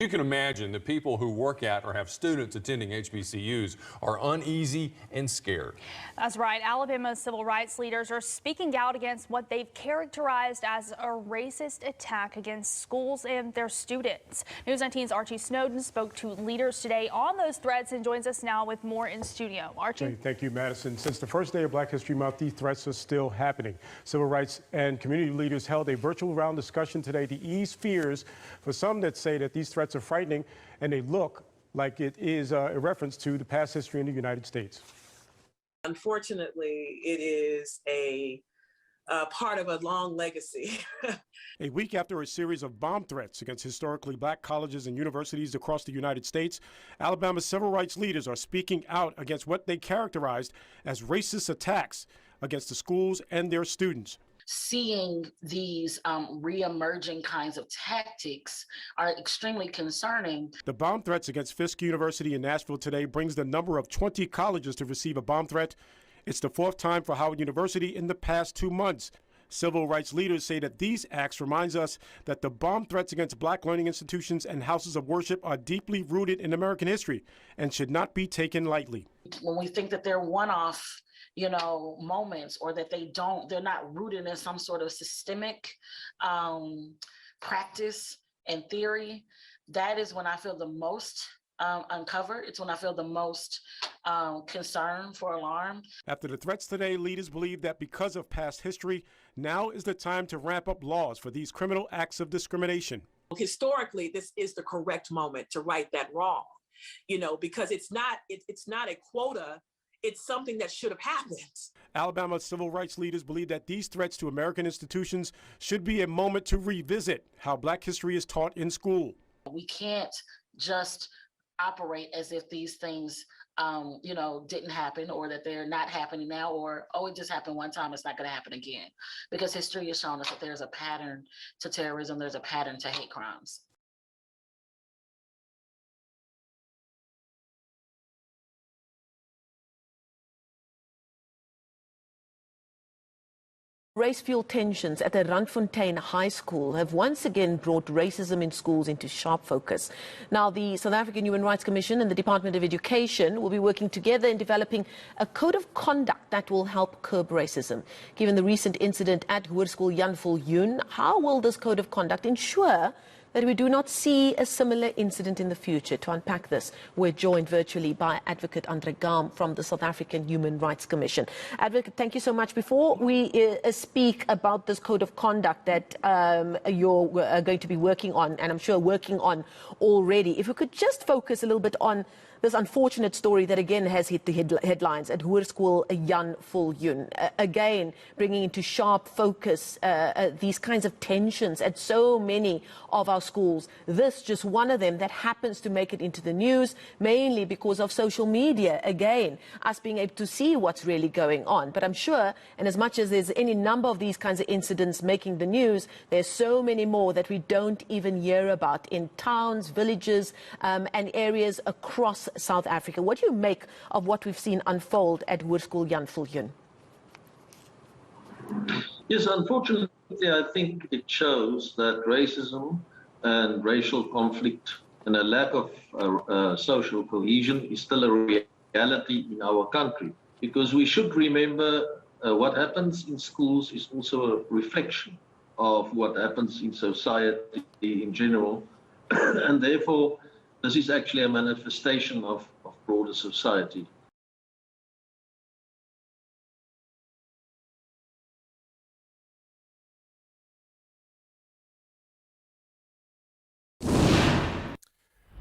You can imagine the people who work at or have students attending HBCUs are uneasy and scared. That's right. Alabama's civil rights leaders are speaking out against what they've characterized as a racist attack against schools and their students. News 19's Archie Snowden spoke to leaders today on those threats and joins us now with more in studio. Archie. Thank you, Madison. Since the first day of Black History Month, these threats are still happening. Civil rights and community leaders held a virtual round discussion today to ease fears for some that say that these threats are frightening and they look like it is a reference to the past history in the United States. Unfortunately, it is a part of a long legacy. A week after a series of bomb threats against historically black colleges and universities across the United States, Alabama's civil rights leaders are speaking out against what they characterized as racist attacks against the schools and their students. Seeing these re-emerging kinds of tactics are extremely concerning. The bomb threats against Fisk University in Nashville today brings the number of 20 colleges to receive a bomb threat. It's the fourth time for Howard University in the past 2 months. Civil rights leaders say that these acts reminds us that the bomb threats against black learning institutions and houses of worship are deeply rooted in American history and should not be taken lightly. When we think that they're one-off, moments, or that they're not rooted in some sort of systemic practice and theory, that is when I feel the most uncovered. It's when I feel the most concern for alarm. After the threats today, leaders believe that because of past history, now is the time to ramp up laws for these criminal acts of discrimination. Historically, this is the correct moment to right that wrong, because it's not a quota. It's something that should have happened. Alabama civil rights leaders believe that these threats to American institutions should be a moment to revisit how black history is taught in school. We can't just operate as if these things, didn't happen, or that they're not happening now, or, it just happened one time, it's not going to happen again. Because history has shown us that there's a pattern to terrorism, there's a pattern to hate crimes. Race-fueled tensions at the Randfontein High School have once again brought racism in schools into sharp focus. Now, the South African Human Rights Commission and the Department of Education will be working together in developing a code of conduct that will help curb racism. Given the recent incident at Hoërskool Jan Viljoen, how will this code of conduct ensure that we do not see a similar incident in the future? To unpack this, we're joined virtually by Advocate Andre Gam from the South African Human Rights Commission. Advocate, thank you so much. Before we speak about this code of conduct that you're going to be working on, and I'm sure working on already, if we could just focus a little bit on this unfortunate story that again has hit the headlines at Hoërskool Jan Viljoen, again bringing into sharp focus these kinds of tensions at so many of our schools. This just one of them that happens to make it into the news, mainly because of social media, again, us being able to see what's really going on. But I'm sure, and as much as there's any number of these kinds of incidents making the news, there's so many more that we don't even hear about in towns, villages, and areas across South Africa. What do you make of what we've seen unfold at Hoërskool Jan Viljoen? Yes, unfortunately, I think it shows that racism and racial conflict and a lack of social cohesion is still a reality in our country. Because we should remember what happens in schools is also a reflection of what happens in society in general. And therefore, this is actually a manifestation of broader society.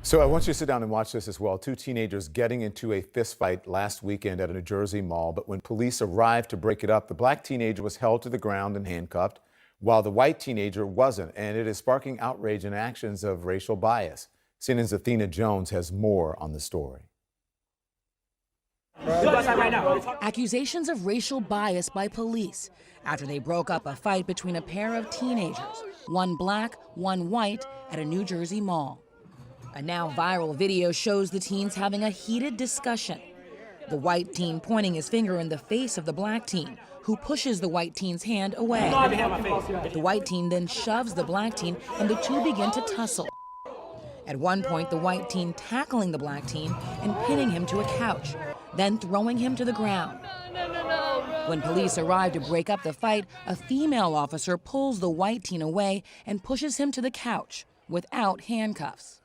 So I want you to sit down and watch this as well. Two teenagers getting into a fistfight last weekend at a New Jersey mall, but when police arrived to break it up, the black teenager was held to the ground and handcuffed, while the white teenager wasn't, and it is sparking outrage and actions of racial bias. CNN's Athena Jones has more on the story. Accusations of racial bias by police after they broke up a fight between a pair of teenagers, one black, one white, at a New Jersey mall. A now viral video shows the teens having a heated discussion. The white teen pointing his finger in the face of the black teen, who pushes the white teen's hand away. The white teen then shoves the black teen, and the two begin to tussle. At one point, the white teen tackling the black teen and pinning him to a couch, then throwing him to the ground. When police arrive to break up the fight, a female officer pulls the white teen away and pushes him to the couch without handcuffs,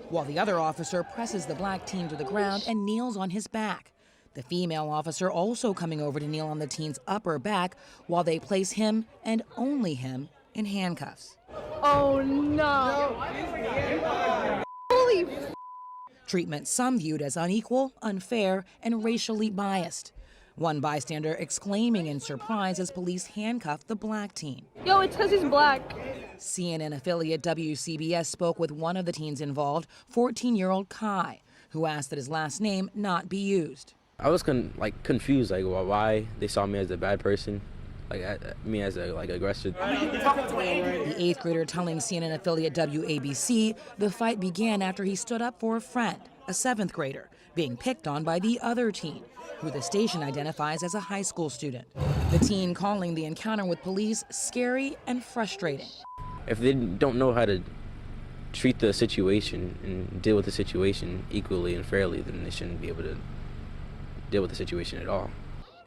while the other officer presses the black teen to the ground and kneels on his back. The female officer also coming over to kneel on the teen's upper back while they place him, and only him, in handcuffs. Oh no! Holy Treatment some viewed as unequal, unfair, and racially biased. One bystander exclaiming in surprise as police handcuffed the black teen. Yo, it's because he's black. CNN affiliate WCBS spoke with one of the teens involved, 14-year-old Kai, who asked that his last name not be used. I was confused, why they saw me as a bad person, me as a aggressor. The 8th grader telling CNN affiliate WABC the fight began after he stood up for a friend, a 7th grader, being picked on by the other teen, who the station identifies as a high school student. The teen calling the encounter with police scary and frustrating. If they don't know how to treat the situation and deal with the situation equally and fairly, then they shouldn't be able to deal with the situation at all.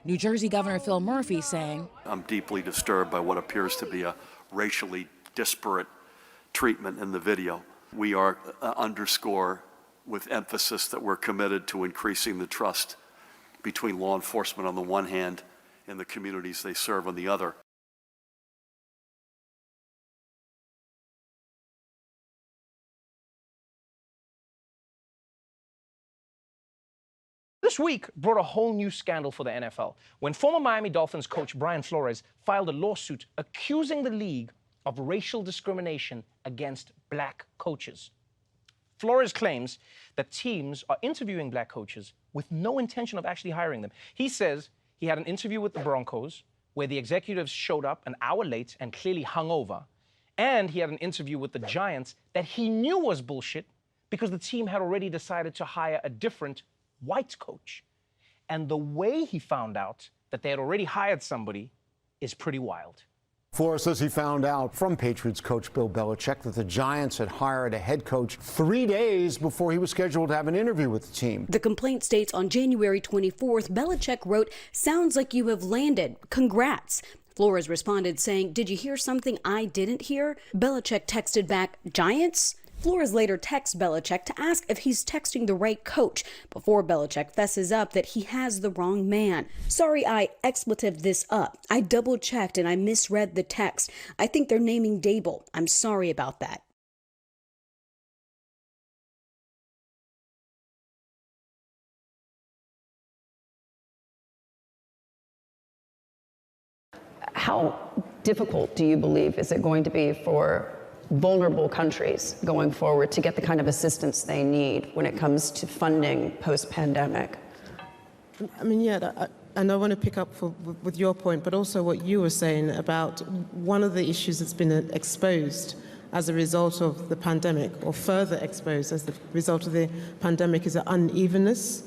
New Jersey Governor Phil Murphy saying, I'm deeply disturbed by what appears to be a racially disparate treatment in the video. We are underscore with emphasis that we're committed to increasing the trust between law enforcement on the one hand and the communities they serve on the other. This week brought a whole new scandal for the NFL when former Miami Dolphins coach Brian Flores filed a lawsuit accusing the league of racial discrimination against black coaches. Flores claims that teams are interviewing black coaches with no intention of actually hiring them. He says he had an interview with the Broncos where the executives showed up an hour late and clearly hungover, and he had an interview with the Giants that he knew was bullshit because the team had already decided to hire a different white coach. And the way he found out that they had already hired somebody is pretty wild. Flores says he found out from Patriots coach Bill Belichick that the Giants had hired a head coach 3 days before he was scheduled to have an interview with the team. The complaint states on January 24th, Belichick wrote, "Sounds like you have landed. Congrats." Flores responded saying, "Did you hear something I didn't hear?" Belichick texted back, "Giants?" Flores later texts Belichick to ask if he's texting the right coach before Belichick fesses up that he has the wrong man. "Sorry, I expletive this up. I double checked and I misread the text. I think they're naming Dable. I'm sorry about that." How difficult do you believe is it going to be for vulnerable countries going forward to get the kind of assistance they need when it comes to funding post-pandemic? I mean, yeah, and I want to pick up with your point, but also what you were saying about one of the issues that's been exposed as a result of the pandemic, or further exposed as the result of the pandemic, is the unevenness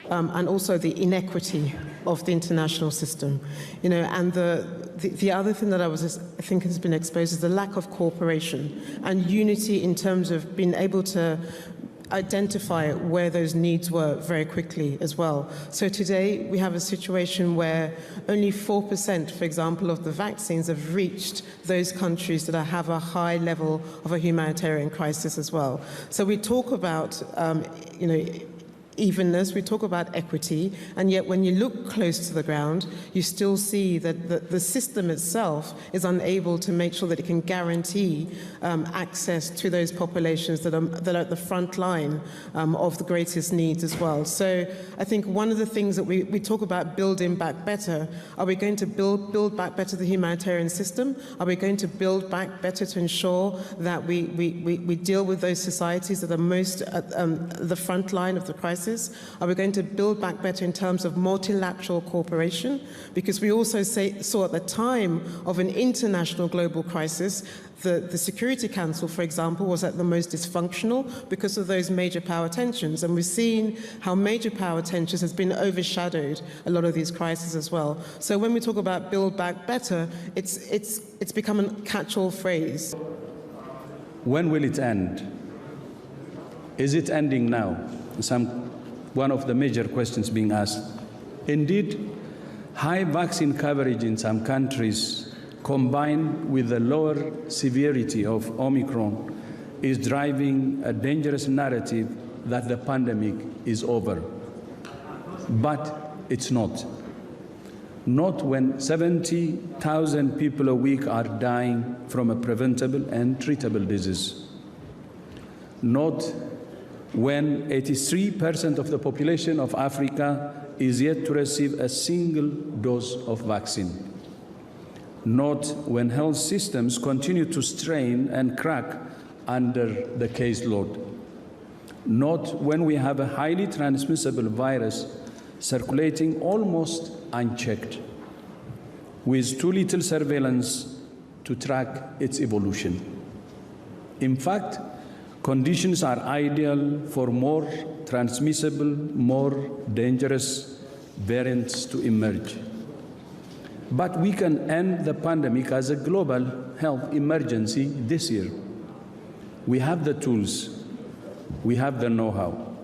and also the inequity of the international system. You know, and the other thing that I think has been exposed is the lack of cooperation and unity in terms of being able to identify where those needs were very quickly as well. So today we have a situation where only 4%, for example, of the vaccines have reached those countries that have a high level of a humanitarian crisis as well. So we talk about, you know, evenness, we talk about equity, and yet when you look close to the ground, you still see that the system itself is unable to make sure that it can guarantee access to those populations that are at the front line of the greatest needs as well. So I think one of the things that we talk about building back better, are we going to build back better the humanitarian system? Are we going to build back better to ensure that we deal with those societies that are most at the front line of the crisis? Are we going to build back better in terms of multilateral cooperation? Because we also saw at the time of an international global crisis, the Security Council, for example, was at the most dysfunctional because of those major power tensions. And we've seen how major power tensions has been overshadowed a lot of these crises as well. So when we talk about build back better, it's become a catch-all phrase. When will it end? Is it ending now? One of the major questions being asked. Indeed, high vaccine coverage in some countries, combined with the lower severity of Omicron, is driving a dangerous narrative that the pandemic is over. But it's not. Not when 70,000 people a week are dying from a preventable and treatable disease. Not when 83% of the population of Africa is yet to receive a single dose of vaccine. Not when health systems continue to strain and crack under the caseload. Not when we have a highly transmissible virus circulating almost unchecked, with too little surveillance to track its evolution. In fact, conditions are ideal for more transmissible, more dangerous variants to emerge. But we can end the pandemic as a global health emergency this year. We have the tools, we have the know-how.